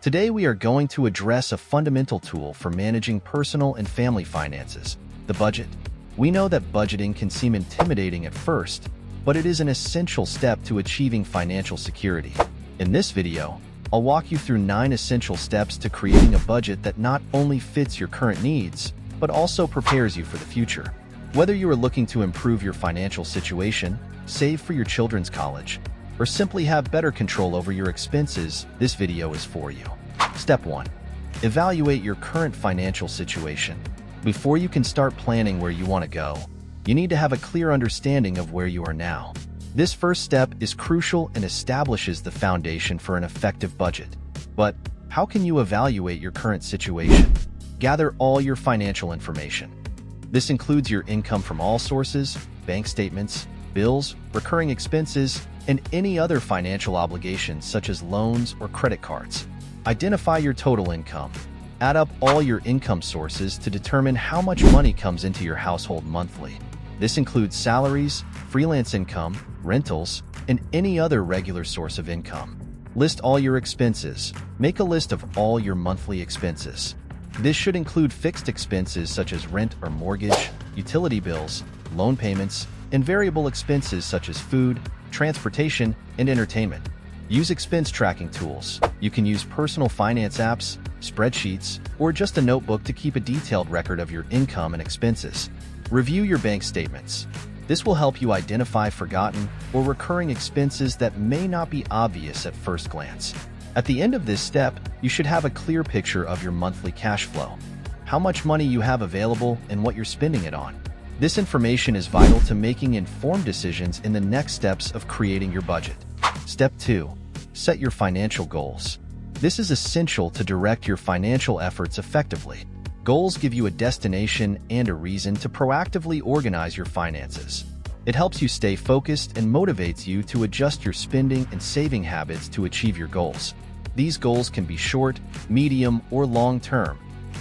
Today we are going to address a fundamental tool for managing personal and family finances, the budget. We know that budgeting can seem intimidating at first, but it is an essential step to achieving financial security. In this video, I'll walk you through 9 essential steps to creating a budget that not only fits your current needs, but also prepares you for the future. Whether you are looking to improve your financial situation, save for your children's college, or simply have better control over your expenses, this video is for you. Step 1. Evaluate your current financial situation. Before you can start planning where you want to go, you need to have a clear understanding of where you are now. This first step is crucial and establishes the foundation for an effective budget. But how can you evaluate your current situation? Gather all your financial information. This includes your income from all sources, bank statements, bills, recurring expenses, and any other financial obligations such as loans or credit cards. Identify your total income. Add up all your income sources to determine how much money comes into your household monthly. This includes salaries, freelance income, rentals, and any other regular source of income. List all your expenses. Make a list of all your monthly expenses. This should include fixed expenses such as rent or mortgage, utility bills, loan payments, and variable expenses such as food, transportation, and entertainment. Use expense tracking tools. You can use personal finance apps, spreadsheets, or just a notebook to keep a detailed record of your income and expenses. Review your bank statements. This will help you identify forgotten or recurring expenses that may not be obvious at first glance. At the end of this step, you should have a clear picture of your monthly cash flow, how much money you have available, and what you're spending it on. This information is vital to making informed decisions in the next steps of creating your budget. Step 2. Set your financial goals. This is essential to direct your financial efforts effectively. Goals give you a destination and a reason to proactively organize your finances. It helps you stay focused and motivates you to adjust your spending and saving habits to achieve your goals. These goals can be short, medium, or long-term,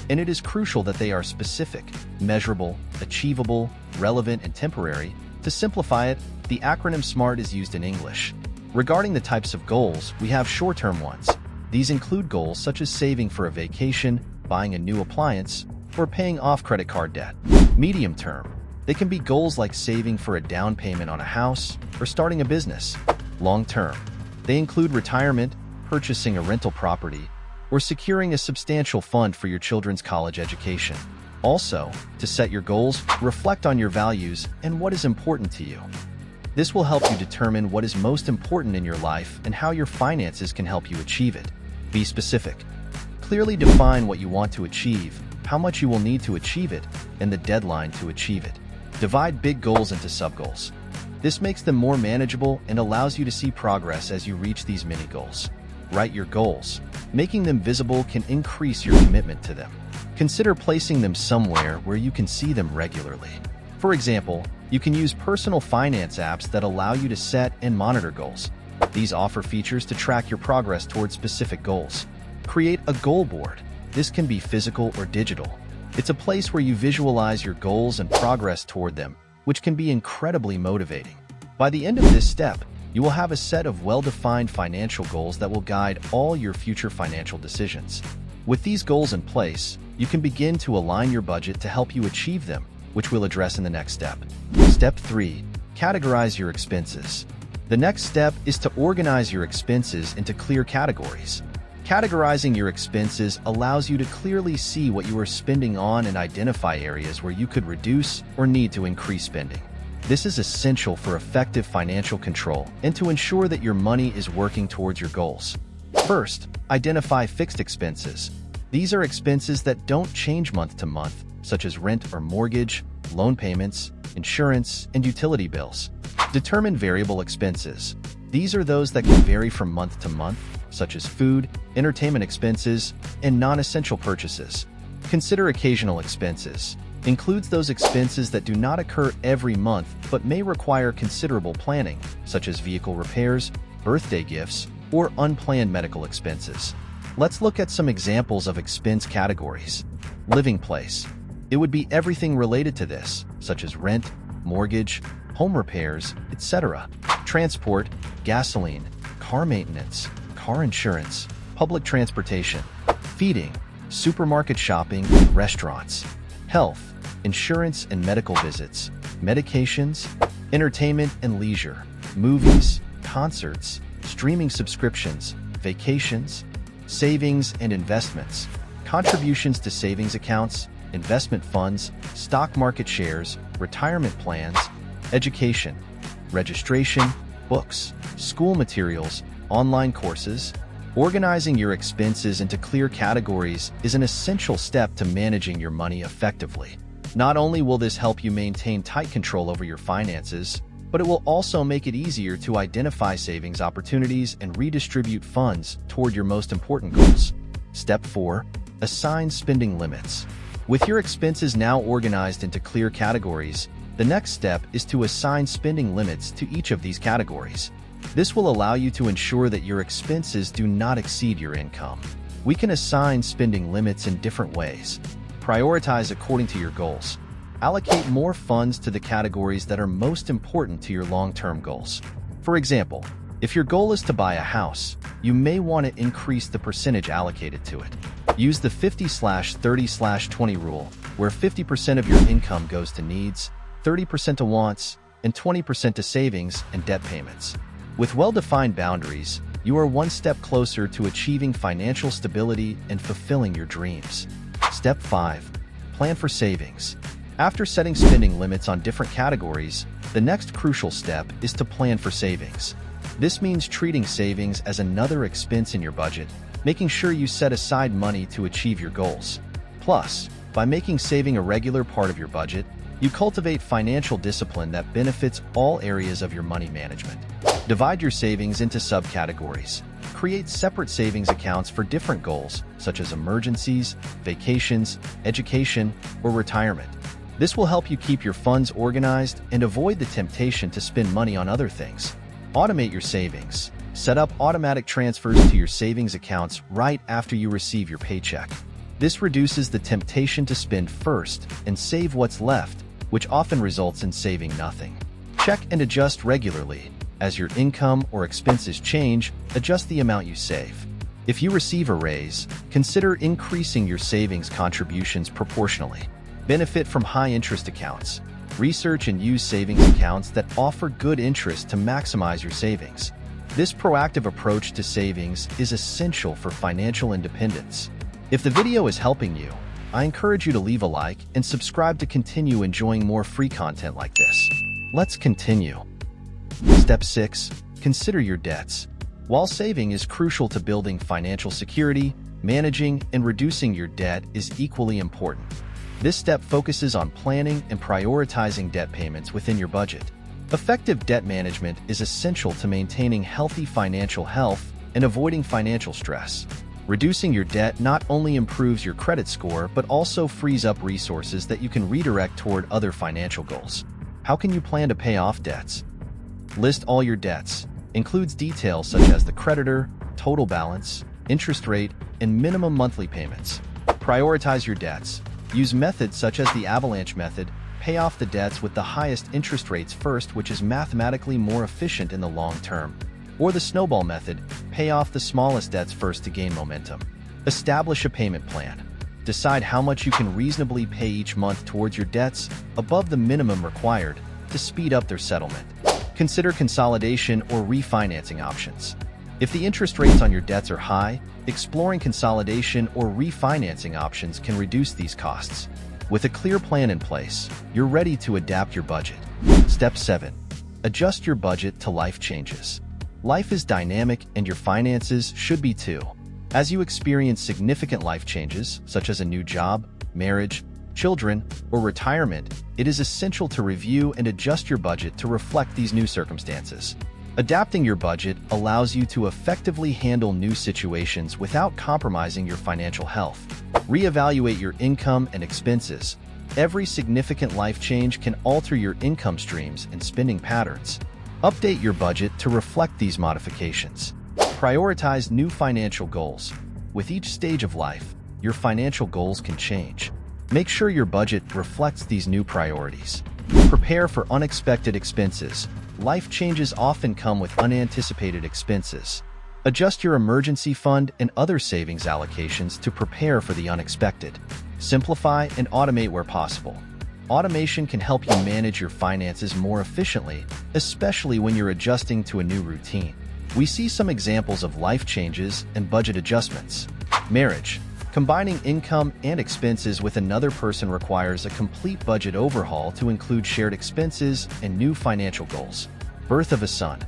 and it is crucial that they are specific, measurable, achievable, relevant, and temporary. To simplify it, the acronym SMART is used in English. Regarding the types of goals, we have short-term ones. These include goals such as saving for a vacation, buying a new appliance, or paying off credit card debt. Medium-term, they can be goals like saving for a down payment on a house or starting a business. Long-term, they include retirement, purchasing a rental property, or securing a substantial fund for your children's college education. Also, to set your goals, reflect on your values and what is important to you. This will help you determine what is most important in your life and how your finances can help you achieve it. Be specific. Clearly define what you want to achieve, how much you will need to achieve it, and the deadline to achieve it. Divide big goals into sub-goals. This makes them more manageable and allows you to see progress as you reach these mini goals. Write your goals. Making them visible can increase your commitment to them. Consider placing them somewhere where you can see them regularly. For example, you can use personal finance apps that allow you to set and monitor goals. These offer features to track your progress towards specific goals. Create a goal board. This can be physical or digital. It's a place where you visualize your goals and progress toward them, which can be incredibly motivating. By the end of this step, you will have a set of well-defined financial goals that will guide all your future financial decisions. With these goals in place, you can begin to align your budget to help you achieve them, which we'll address in the next step. Step 3. Categorize your expenses. The next step is to organize your expenses into clear categories. Categorizing your expenses allows you to clearly see what you are spending on and identify areas where you could reduce or need to increase spending. This is essential for effective financial control and to ensure that your money is working towards your goals. First, identify fixed expenses. These are expenses that don't change month to month, such as rent or mortgage, loan payments, insurance, and utility bills. Determine variable expenses. These are those that can vary from month to month, such as food, entertainment expenses, and non-essential purchases. Consider occasional expenses. Includes those expenses that do not occur every month but may require considerable planning, such as vehicle repairs, birthday gifts, or unplanned medical expenses. Let's look at some examples of expense categories. Living place. It would be everything related to this, such as rent, mortgage, home repairs, etc. Transport, gasoline, car maintenance, car insurance, public transportation, feeding, supermarket shopping, restaurants, health, insurance and medical visits, medications, entertainment and leisure, movies, concerts, streaming subscriptions, vacations, savings and investments, contributions to savings accounts, investment funds, stock market shares, retirement plans, education, registration, books, school materials, online courses. Organizing your expenses into clear categories is an essential step to managing your money effectively. Not only will this help you maintain tight control over your finances, but it will also make it easier to identify savings opportunities and redistribute funds toward your most important goals. Step 4. Assign spending limits. With your expenses now organized into clear categories, the next step is to assign spending limits to each of these categories. This will allow you to ensure that your expenses do not exceed your income. We can assign spending limits in different ways. Prioritize according to your goals. Allocate more funds to the categories that are most important to your long-term goals. For example, if your goal is to buy a house, you may want to increase the percentage allocated to it. Use the 50/30/20 rule, where 50% of your income goes to needs, 30% to wants, and 20% to savings and debt payments. With well-defined boundaries, you are one step closer to achieving financial stability and fulfilling your dreams. Step 5. Plan for savings. After setting spending limits on different categories, the next crucial step is to plan for savings. This means treating savings as another expense in your budget, making sure you set aside money to achieve your goals. Plus, by making saving a regular part of your budget, you cultivate financial discipline that benefits all areas of your money management. Divide your savings into subcategories. Create separate savings accounts for different goals, such as emergencies, vacations, education, or retirement. This will help you keep your funds organized and avoid the temptation to spend money on other things. Automate your savings. Set up automatic transfers to your savings accounts right after you receive your paycheck. This reduces the temptation to spend first and save what's left, which often results in saving nothing. Check and adjust regularly. As your income or expenses change, adjust the amount you save. If you receive a raise, consider increasing your savings contributions proportionally. Benefit from high-interest accounts. Research and use savings accounts that offer good interest to maximize your savings. This proactive approach to savings is essential for financial independence. If the video is helping you, I encourage you to leave a like and subscribe to continue enjoying more free content like this. Let's continue. Step 6. Consider your debts. While saving is crucial to building financial security, managing and reducing your debt is equally important. This step focuses on planning and prioritizing debt payments within your budget. Effective debt management is essential to maintaining healthy financial health and avoiding financial stress. Reducing your debt not only improves your credit score but also frees up resources that you can redirect toward other financial goals. How can you plan to pay off debts? List all your debts. Includes details such as the creditor, total balance, interest rate, and minimum monthly payments. Prioritize your debts. Use methods such as the avalanche method. Pay off the debts with the highest interest rates first, which is mathematically more efficient in the long term. Or the snowball method. Pay off the smallest debts first to gain momentum. Establish a payment plan. Decide how much you can reasonably pay each month towards your debts above the minimum required to speed up their settlement. Consider consolidation or refinancing options. If the interest rates on your debts are high, exploring consolidation or refinancing options can reduce these costs. With a clear plan in place, you're ready to adapt your budget. Step 7. Adjust your budget to life changes. Life is dynamic and your finances should be too. As you experience significant life changes, such as a new job, marriage, children, or retirement, it is essential to review and adjust your budget to reflect these new circumstances. Adapting your budget allows you to effectively handle new situations without compromising your financial health. Reevaluate your income and expenses. Every significant life change can alter your income streams and spending patterns. Update your budget to reflect these modifications. Prioritize new financial goals. With each stage of life, your financial goals can change. Make sure your budget reflects these new priorities. Prepare for unexpected expenses. Life changes often come with unanticipated expenses. Adjust your emergency fund and other savings allocations to prepare for the unexpected. Simplify and automate where possible. Automation can help you manage your finances more efficiently, especially when you're adjusting to a new routine. We see some examples of life changes and budget adjustments. Marriage. Combining income and expenses with another person requires a complete budget overhaul to include shared expenses and new financial goals. Birth of a son.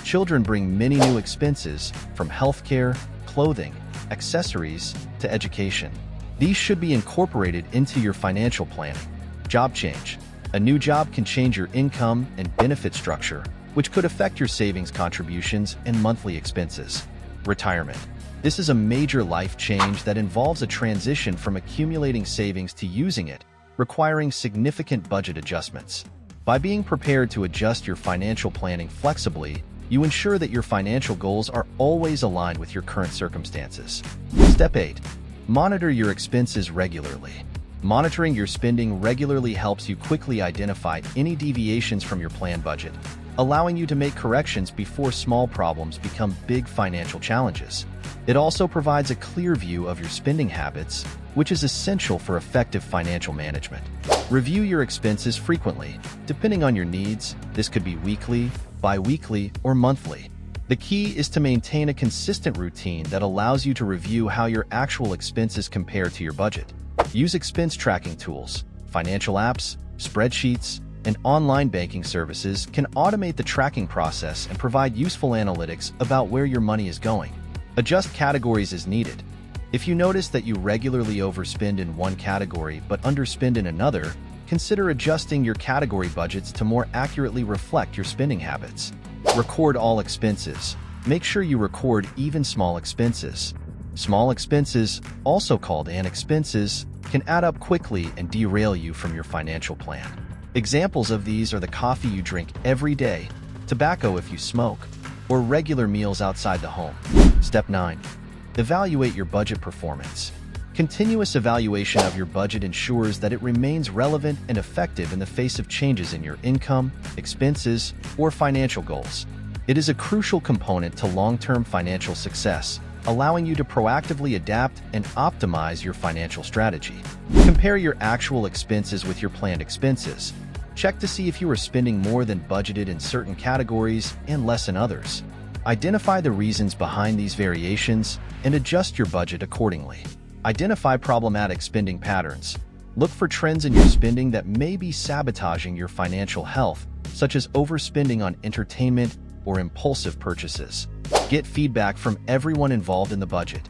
Children bring many new expenses, from healthcare, clothing, accessories, to education. These should be incorporated into your financial planning. Job change. A new job can change your income and benefit structure, which could affect your savings contributions and monthly expenses. Retirement. This is a major life change that involves a transition from accumulating savings to using it, requiring significant budget adjustments. By being prepared to adjust your financial planning flexibly, you ensure that your financial goals are always aligned with your current circumstances. Step 8. Monitor your expenses regularly. Monitoring your spending regularly helps you quickly identify any deviations from your planned budget, allowing you to make corrections before small problems become big financial challenges. It also provides a clear view of your spending habits, which is essential for effective financial management. Review your expenses frequently. Depending on your needs, this could be weekly, bi-weekly, or monthly. The key is to maintain a consistent routine that allows you to review how your actual expenses compare to your budget. Use expense tracking tools. Financial apps, spreadsheets, and online banking services can automate the tracking process and provide useful analytics about where your money is going. Adjust categories as needed. If you notice that you regularly overspend in one category but underspend in another, consider adjusting your category budgets to more accurately reflect your spending habits. Record all expenses. Make sure you record even small expenses. Small expenses, also called an expenses, can add up quickly and derail you from your financial plan. Examples of these are the coffee you drink every day, tobacco if you smoke, or regular meals outside the home. Step 9. Evaluate your budget performance. Continuous evaluation of your budget ensures that it remains relevant and effective in the face of changes in your income, expenses, or financial goals. It is a crucial component to long-term financial success, allowing you to proactively adapt and optimize your financial strategy. Compare your actual expenses with your planned expenses. Check to see if you are spending more than budgeted in certain categories and less in others. Identify the reasons behind these variations and adjust your budget accordingly. Identify problematic spending patterns. Look for trends in your spending that may be sabotaging your financial health, such as overspending on entertainment or impulsive purchases. Get feedback from everyone involved in the budget.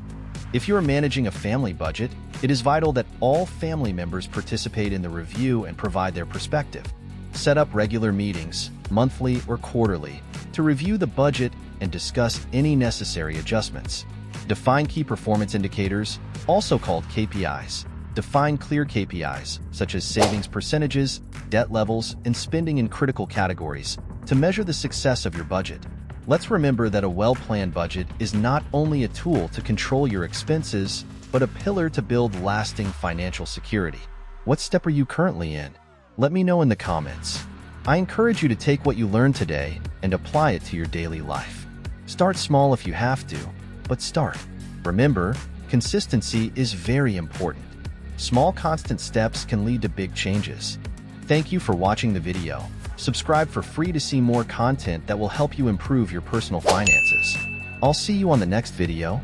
If you are managing a family budget, it is vital that all family members participate in the review and provide their perspective. Set up regular meetings, monthly or quarterly, to review the budget and discuss any necessary adjustments. Define key performance indicators, also called KPIs. Define clear KPIs, such as savings percentages, debt levels, and spending in critical categories, to measure the success of your budget. Let's remember that a well-planned budget is not only a tool to control your expenses, but a pillar to build lasting financial security. What step are you currently in? Let me know in the comments. I encourage you to take what you learned today and apply it to your daily life. Start small if you have to, but start. Remember, consistency is very important. Small constant steps can lead to big changes. Thank you for watching the video. Subscribe for free to see more content that will help you improve your personal finances. I'll see you on the next video.